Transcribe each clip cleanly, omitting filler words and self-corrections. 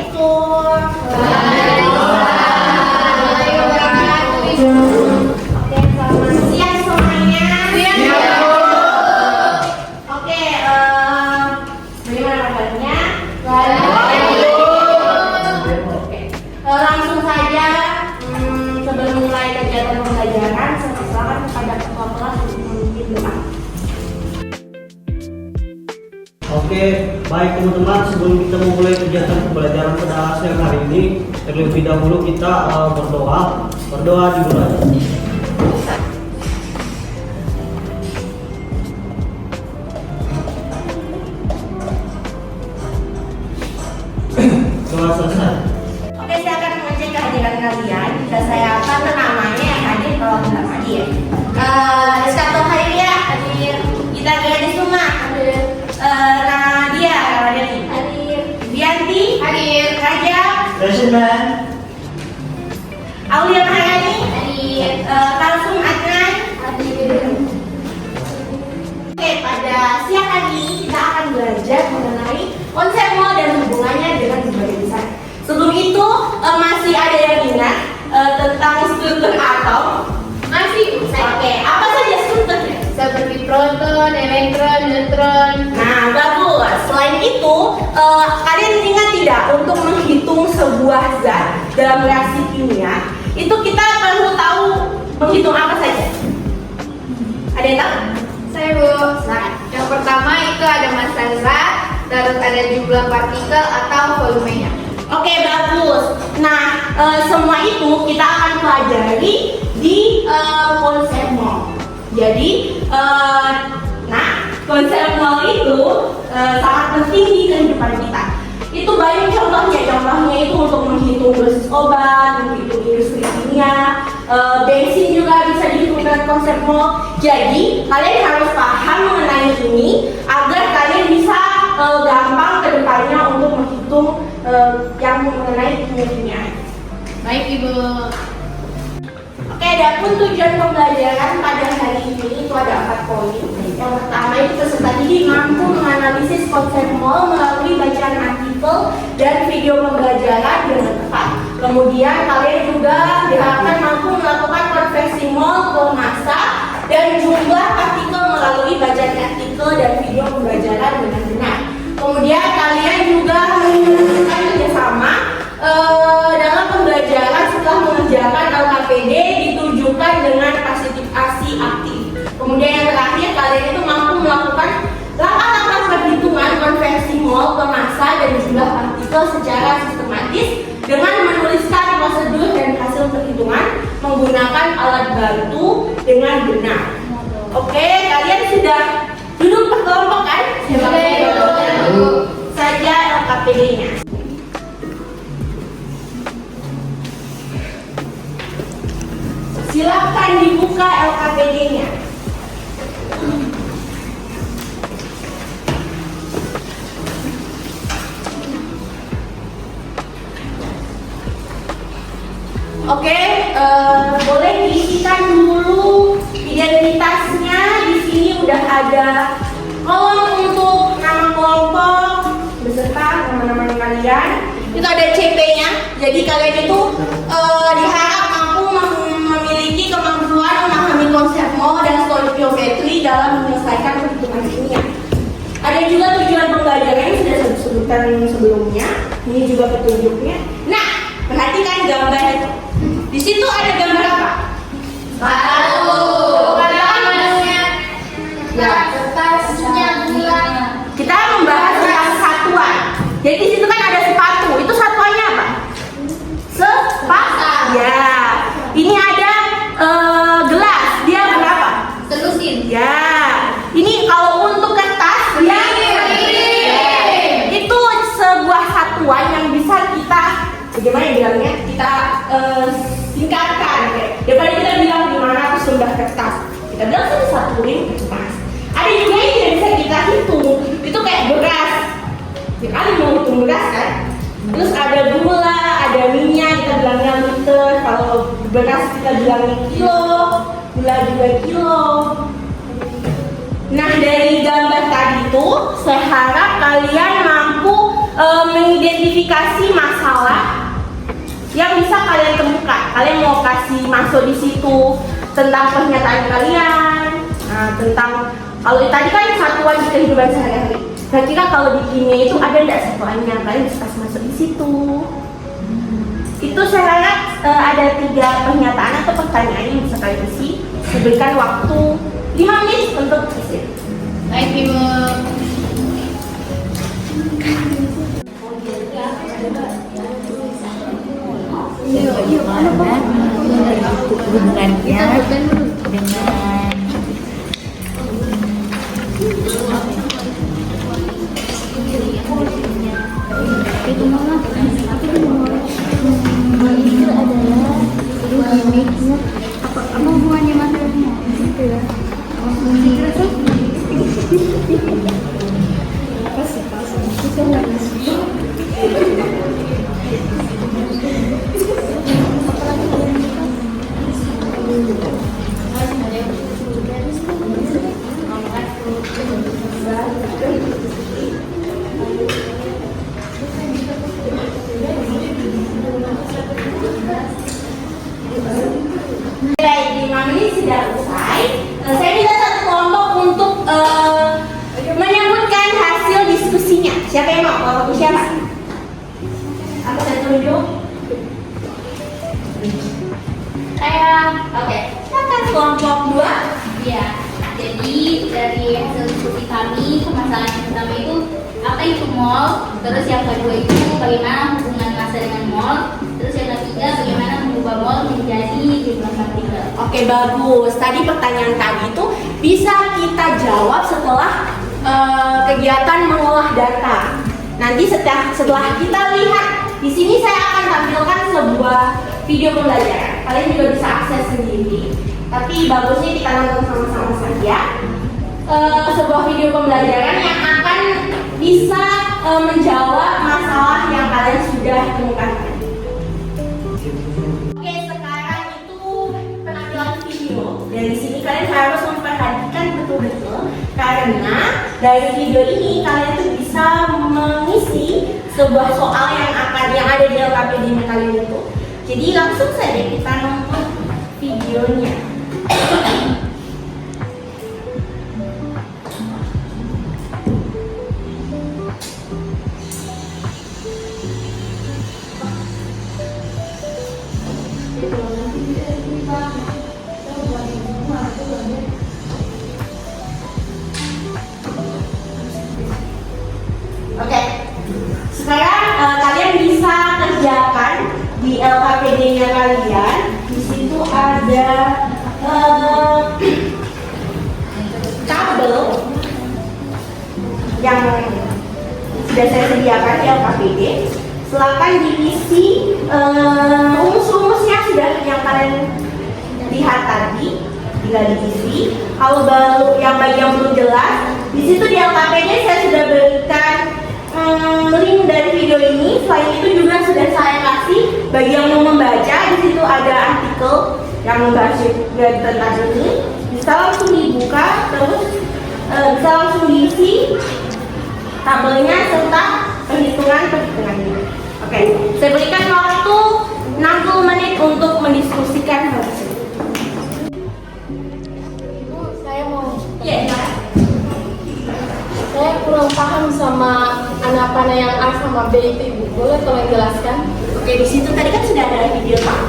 Assalamualaikum. Oke, selamat siang semuanya. Oke, bagaimana kabarnya? Oke, langsung saja sebelum mulai kegiatan pembelajaran, saya persilakan kepada ketua kelas untuk memimpin doa. Oke, baik teman-teman, sebelum kita memulai kegiatan pembelajaran pada siang hari ini, terlebih dahulu kita berdoa dimulai. Doa selesai. Oke, saya akan mengecek kehadiran kalian. Jika saya kata namanya yang hadir, kalau tidak hadir. Rizkato Khairia hadir. Kita Gadis Rumah hadir. Nadia hadir. Bianti hadir. Raja Presiden. Aulia Mahayani hadir. Kalsum Adnan hadir. Oke, pada siang hari ini kita akan belajar mengenai konsep mall dan hubungannya dengan berbagai desain. Sebelum itu masih ada yang ingat tentang struktur atom? Masih Oke, apa saja strukturnya? seperti proton, elektron, neutron. Nah, bagus. Selain itu, kalian ingat tidak untuk menghitung sebuah zat dalam reaksi kimia, itu kita perlu tahu menghitung apa saja? Ada yang tahu? Saya Bu. Silakan. Yang pertama itu ada massa zat, terus ada jumlah partikel atau volumenya. Oke, bagus. Nah, semua itu kita akan pelajari di konsep mol. Jadi, konsep mol itu sangat penting di kehidupan kita. Itu banyak contohnya. Contohnya itu untuk menghitung dosis obat, menghitung industri kimia, bensin juga bisa dihitung dengan konsep mol. Jadi, kalian harus paham mengenai ini agar kalian bisa gampang ke depannya untuk menghitung yang mengenai kimia-kimia. Baik Ibu. Oke, adapun tujuan pembelajaran pada hari ini itu ada 4 poin. Yang pertama itu peserta didik mampu menganalisis konsep mol melalui bacaan artikel dan video pembelajaran dengan tepat. Kemudian kalian juga diharapkan mampu melakukan konversi mol ke massa dan jumlah partikel melalui bacaan artikel dan video pembelajaran dengan benar. Kemudian kalian juga menunjukkan kerjasama dalam pembelajaran setelah mengerjakan LKPD ditujukan dengan klasifikasi aktif. Kemudian yang terakhir, kalian itu mampu melakukan langkah-langkah perhitungan konversi mol ke massa dan jumlah partikel secara sistematis dengan menuliskan prosedur dan hasil perhitungan menggunakan alat bantu dengan benar. Oke, kalian sudah duduk berkelompok kan? Saja LKPD-nya. Silakan dibuka LKPD-nya. Oke, boleh diisikan dulu identitasnya. Di sini udah ada kolom untuk nama kelompok beserta nama-nama kalian. Itu ada CP-nya. Jadi kalian itu diharap mampu memiliki kemampuan memahami konsep mol dan stoikiometri dalam menyelesaikan perhitungan kimia. Ada juga tujuan pembelajaran yang sudah saya sebutkan sebelumnya. Ini juga petunjuknya. Nah, perhatikan gambar itu. Di situ ada gambar apa? Batu. Ya, Kertasnya bulan. kita membahas tentang satuan. Jadi di situ kan ada sepatu. Itu satuannya apa? Sepatu. Ya. Ini ada gelas. Dia berapa? Selusin. Ya. Ini kalau untuk kertas dia itu sebuah satuan yang bisa kita bagaimana bilangnya? Kita singkatkan. Daripada kita bilang 500 lembar kertas, kita bilang satu ring kertas. Ada juga yang tidak bisa kita hitung. Itu kayak beras. Ya kali mau hitung beras kan? Terus ada gula, ada minyak, kita bilangnya liter. Kalau beras kita bilangnya kilo, gula juga kilo. Nah, dari gambar tadi itu saya harap kalian mampu mengidentifikasi masalah yang bisa kalian temukan. Kalian mau kasih masuk di situ tentang pernyataan kalian, tentang kalau tadi kan satuan di kehidupan sehari-hari. Kira-kira kalau di kimia itu ada nggak satuannya? Kalian bisa kasih masuk di situ. Itu saya harap ada 3 pernyataan atau pertanyaan yang bisa kalian isi. Berikan waktu 5 menit untuk isi. Baik, Ibu. Bagaimana hubungannya dengan itu adalah gimmicknya apa hubungannya materialnya gitu ya. Baik, 5 menit sudah selesai. Saya minta satu kelompok untuk menyebutkan hasil diskusinya. Siapa yang mau? Kelompok siapa? Aku saya tunjuk. Saya, Oke, silakan kelompok 2. ya. Jadi dari hasil diskusi kami, permasalahan yang pertama itu apa itu mall, terus yang kedua itu bagaimana hubungan massa dengan mall, terus yang ketiga bagaimana mengubah mall menjadi jumlah partikel. Oke, bagus. Tadi pertanyaan tadi itu bisa kita jawab setelah kegiatan mengolah data. Nanti setelah kita lihat di sini saya akan tampilkan sebuah video pembelajaran. Kalian juga bisa akses sendiri. Tapi bagusnya kita nonton sama-sama saja. Sebuah video pembelajaran yang akan bisa menjawab masalah yang kalian sudah temukan tadi. Oke, sekarang itu penampilan video. Dari sini kalian harus memperhatikan betul-betul karena dari video ini kalian tuh bisa mengisi sebuah soal yang ada di LKPD-nya kalian itu. Jadi langsung saja kita nonton videonya. Oke, sekarang kalian bisa kerjakan di LKPD-nya kalian. Di situ ada tabel yang sudah saya sediakan di LKPD. Silakan diisi rumus-rumusnya sudah yang kalian lihat tadi, tinggal diisi. Kalau baru yang bagian belum jelas, di situ di LKPD saya sudah berikan link dari video ini. Selain itu juga sudah saya kasih bagi yang mau membaca. Di situ ada artikel yang membahas tentang ini. Bisa langsung dibuka, terus bisa langsung diisi tabelnya serta perhitungan-perhitungannya. Oke, saya berikan waktu 60 menit untuk mendiskusikan hal tersebut. Ibu, saya mau. Iya, Saya kurang paham sama anak panah yang A sama B itu, Ibu. Boleh tolong jelaskan? Oke, di situ tadi kan sudah ada video Pak.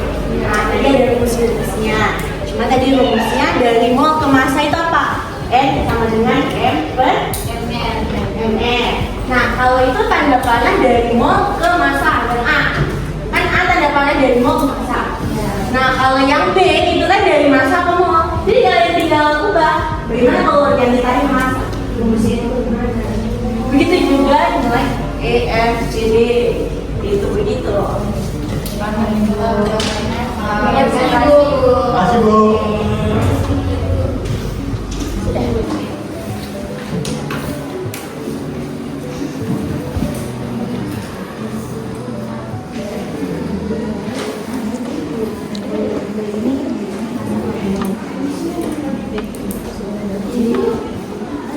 Nah, tadi ada rumus-rumusnya. Cuma tadi rumusnya dari mol ke massa itu apa? N sama dengan M per MR. Nah, kalau itu tanda panah dari mol ke massa dan A. Kan A tanda panah dari mol ke massa. Nah, kalau yang B itu kan dari massa ke mol. Jadi kalian tinggal ubah. Bagaimana kalau yang ditarik ke massa? Rumusnya itu gimana? Begitu juga nilai E, F, C, D. Itu begitu loh. Terima kasih, Bu. Makasih, Bu.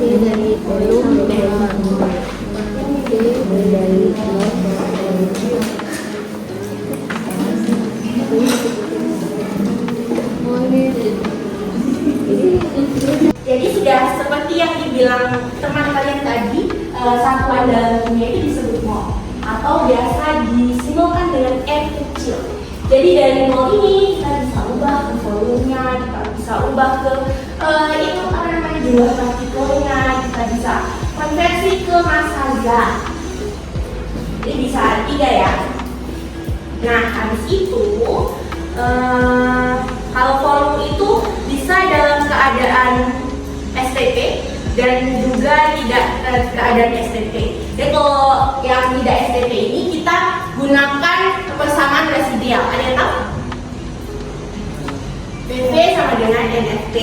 C dari kolom B dari Jadi sudah seperti yang dibilang teman kalian tadi, satuan dalam kimia itu disebut mol atau biasa disimbolkan dengan M kecil. Jadi dari mol ini kita bisa ubah ke volumenya, kita bisa ubah ke itu apa namanya jumlah partikelnya, kita bisa konversi ke massa zat. Jadi bisa tiga ya. Nah habis itu kalau volume itu bisa dalam keadaan STP dan juga tidak keadaan STP. Jadi kalau yang tidak STP ini kita gunakan persamaan residual. Ada yang tahu? PV sama dengan NFT.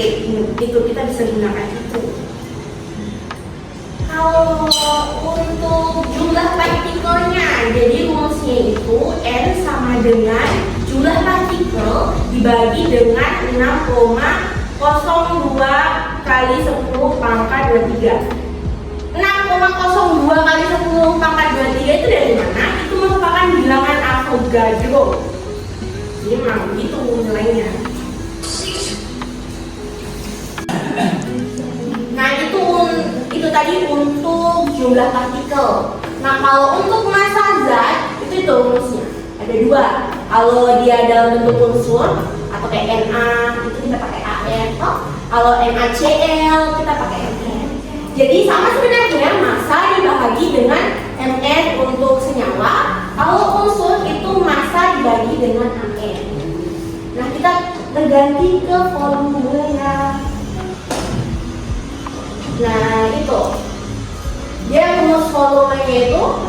Itu kita bisa gunakan itu. Kalau untuk jumlah partikelnya, jadi rumusnya itu N sama dengan jumlah partikel dibagi dengan 6,02 kali 10 pangkat 23. 6,02 kali 10 pangkat 23 itu dari mana? Itu merupakan bilangan Avogadro. Jadi memang begitu nilainya. Nah itu tadi untuk jumlah partikel. Nah kalau untuk massa zat itu rumusnya ada dua. Kalau dia dalam bentuk unsur atau kayak Na itu kita pakai AN. Kalau NaCl kita pakai Mn. Jadi sama sebenarnya massa dibagi dengan Mn untuk senyawa. Kalau unsur itu massa dibagi dengan An. Nah kita berganti ke volumenya. Nah itu dia rumus volumenya itu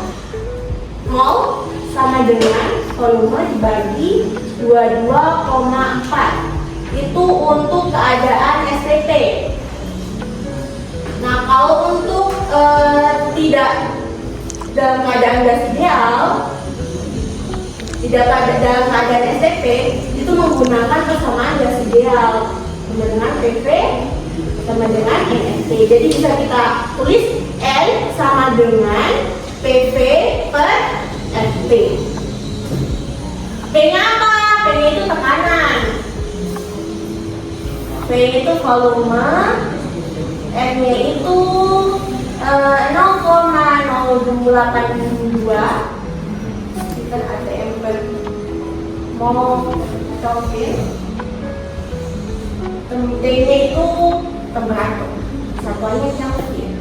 mol sama dengan volume dibagi 22,4. Itu untuk keadaan STP. Nah kalau untuk tidak dalam keadaan gas ideal, tidak dalam keadaan STP, itu menggunakan persamaan gas ideal sama dengan PV sama dengan NFT. Jadi bisa kita tulis N sama dengan PV per FP. P-nya apa? P-nya itu tekanan. P itu volume, N-nya itu 0,082 kita ATM per mol Kelvin. T-nya itu temperatur. Satuannya Kelvin.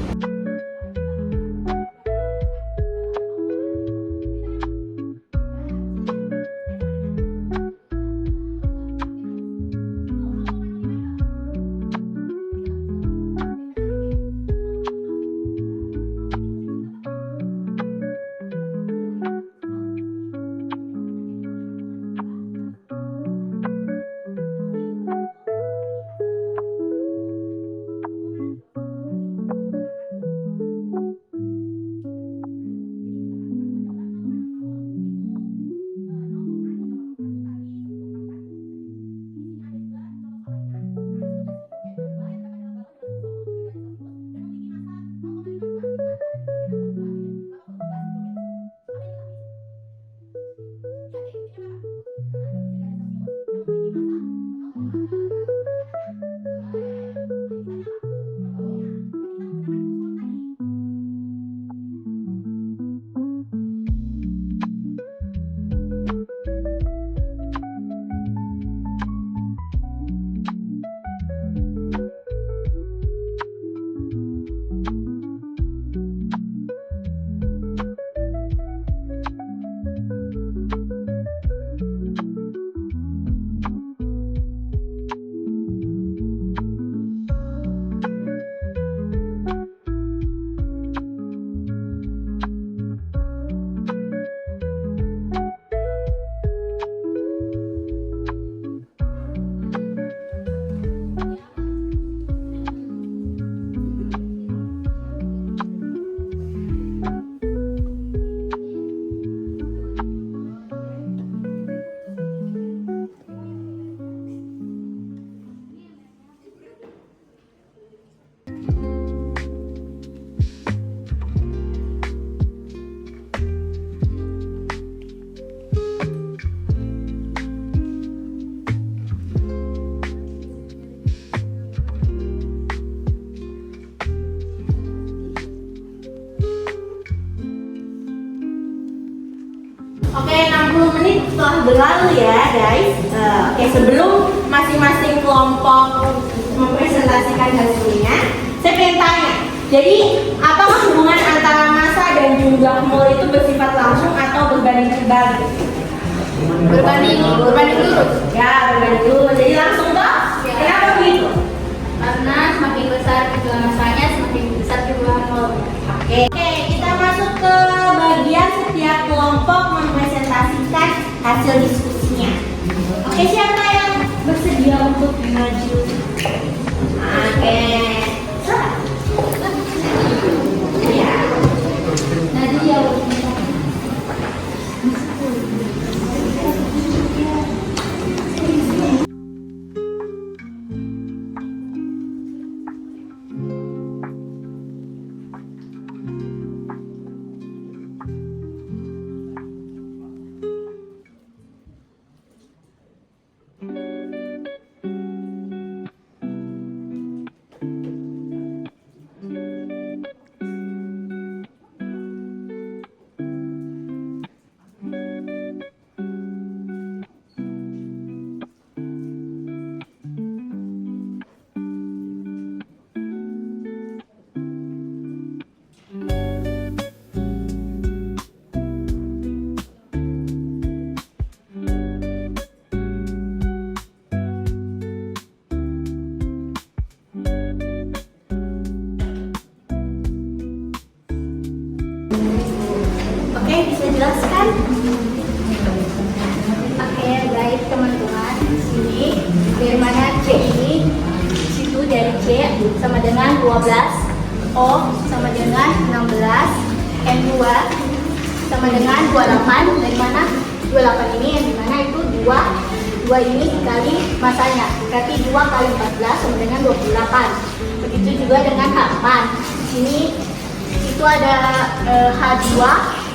Oke, 60 menit telah berlalu ya guys. Oke, sebelum masing-masing kelompok mempresentasikan hasilnya, saya pengen tanya. Jadi, apakah hubungan antara massa dan jumlah mol itu bersifat langsung atau berbanding terbalik? Berbanding lurus. Ya, berbanding lurus. Jadi langsung toh? Ya. Kenapa begitu? Karena semakin besar jumlah massanya, semakin besar jumlah mol. Oke, kita masuk ke bagian setiap kelompok mempresentasikan hasil diskusinya. Oke, siapa yang bersedia untuk maju? Oke. Ya. Nadia. Oke, bisa jelaskan? Oke, baik teman-teman. Di sini dari mana C ini? Situ dari C sama dengan 12, O sama dengan 16, N2 sama dengan 28. Dari mana 28 ini? Yang dimana itu 2 ini kali masanya. Berarti 2 kali 14 sama dengan 28. Begitu juga dengan H4. Di sini itu ada H2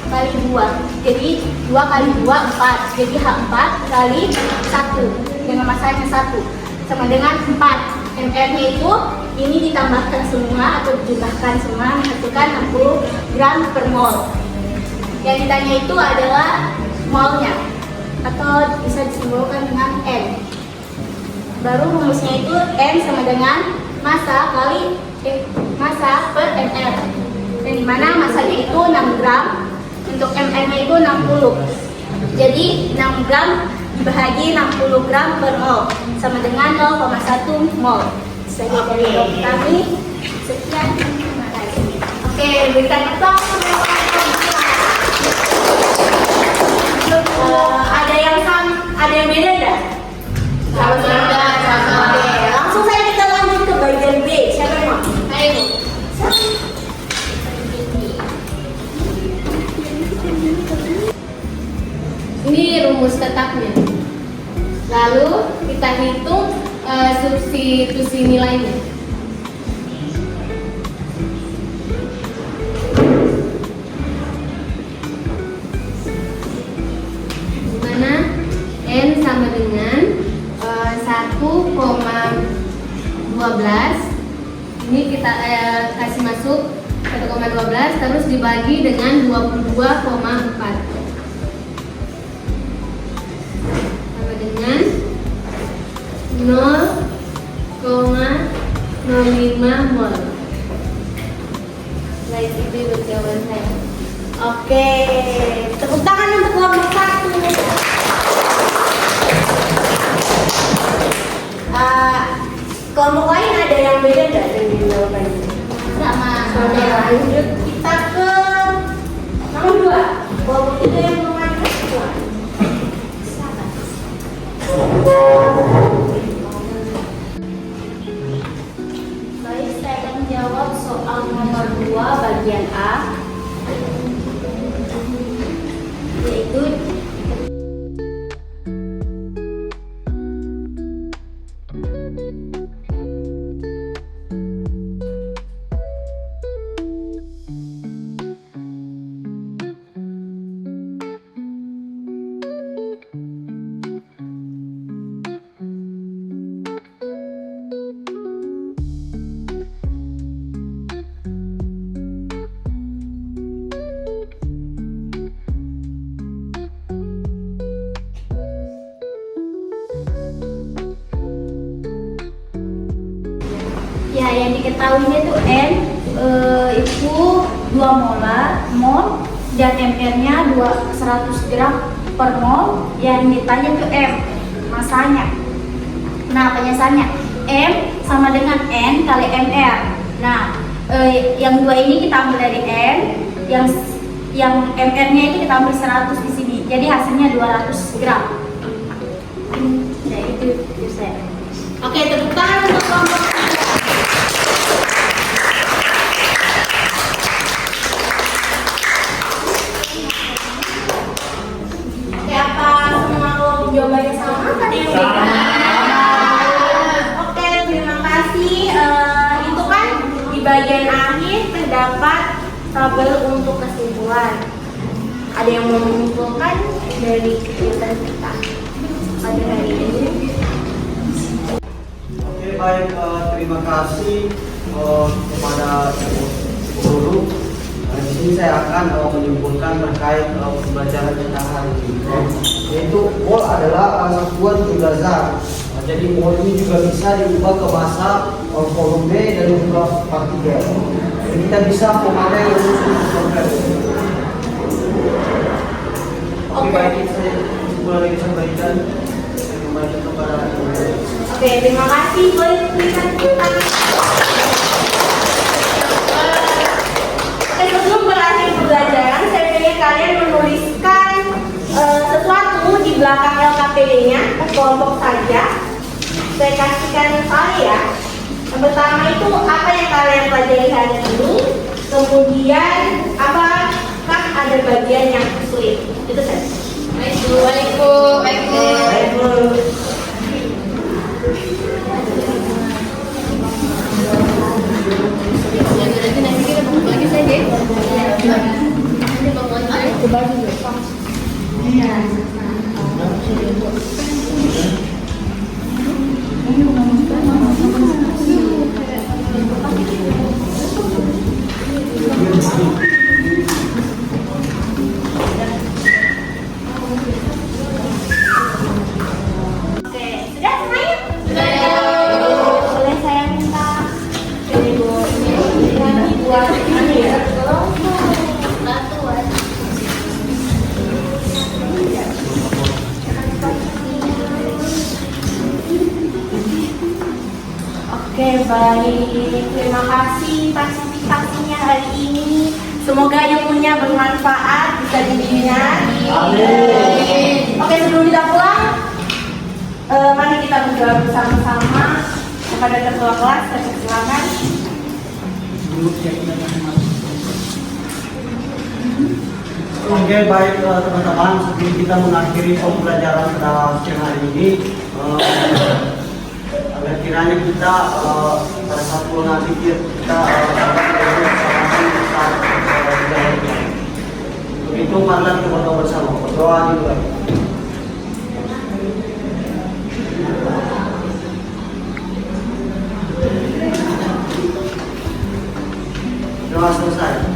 kali 2, jadi 2 kali 2 4, jadi H4 kali 1 dengan masanya 1 sama dengan 4. MR nya itu ini ditambahkan semua atau dijumlahkan semua menghasilkan 60 gram per mol. Yang ditanya itu adalah molnya atau bisa disimbolkan dengan M. Baru rumusnya itu M sama dengan massa kali massa per MR, dan dimana massanya itu 6 gram, untuk MR-nya itu 60. Jadi 6 gram dibagi 60 gram per mol sama dengan 0,1 mol. Sekian dari dokter kami. Sekian, terima kasih. Oke, berikan tepuk ada yang beda enggak? Sama. Oke, langsung saya kita lanjut ke bagian B. Siapa yang mau? Ayo. Ini rumus tetapnya. Lalu kita hitung substitusi nilainya. Dimana N sama dengan 1,12. Ini kita kasih masuk 1,12 terus dibagi dengan 22,4 sama dengan 0,05 mol. Baik, itu ibu jawaban saya. Oke, tepuk tangan untuk kelompok 1. Kelompok lain ada yang beda nggak dengan jawabannya? Sama. Oke, lanjut kita ke nomor 2. Kelompok 3 yang memajukan kedua. Baik, saya akan menjawab soal nomor 2 bagian A, yaitu diketahuinya itu N itu 2 mol dan MR-nya 100 gram per mol. Yang ditanya itu M, masanya. Nah, penyasaannya M sama dengan N kali MR. Nah, yang dua ini kita ambil dari N, yang MR-nya itu kita ambil 100 di sini. Jadi hasilnya 200 gram. Ya, itu saya. Oke, tepuk tangan untuk kelompok 3. Oke, apa semua kelompok jawabannya sama? Tadi yang beda? Oke, terima kasih. Itu kan di bagian akhir terdapat tabel untuk kesimpulan. Ada yang mau menyimpulkan dari kegiatan kita pada hari ini? Oke, baik, terima kasih kepada guru. Di sini saya akan menyimpulkan terkait pembelajaran kita hari ini, yaitu mol adalah satuan jumlah zat. Jadi mol ini juga bisa diubah ke bahasa volume dan juga partikel. Jadi kita bisa memakai rumus konkret. Oke, baik, saya mulai disampaikan. Saya kembali kepada Oke, terima kasih. Boleh tulisan kita. Oke, sebelum berakhir pembelajaran, saya ingin kalian menuliskan sesuatu di belakang LKPD-nya, kelompok saja. Saya kasihkan saya. Yang pertama itu apa yang kalian pelajari hari ini. Kemudian apakah ada bagian yang sulit. Itu saja. Baik, Bu. Nanti kita bangun lagi saja. Nanti bangun lagi. Oke, sudah semuanya? Sudah. Boleh saya minta dari Bu ini buat ini ya? Oke, baik. Terima kasih presentasinya hari ini. Semoga ilmunya bermanfaat, bisa dibina. Amin. Oke, sebelum kita pulang, mari kita berdoa bersama-sama kepada ketua kelas. Saya persilakan. Oke, baik teman-teman, sebelum kita mengakhiri pembelajaran pada siang hari ini, agar kiranya kita pada saat pulang nanti kita begitu, marilah kita berdoa bersama. Berdoa dimulai. Doa selesai.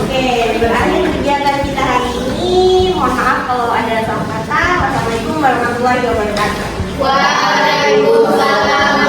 Oke, berakhir kegiatan kita hari ini. Mohon maaf kalau ada salah kata. Wassalamualaikum warahmatullahi wabarakatuh. Waalaikumsalam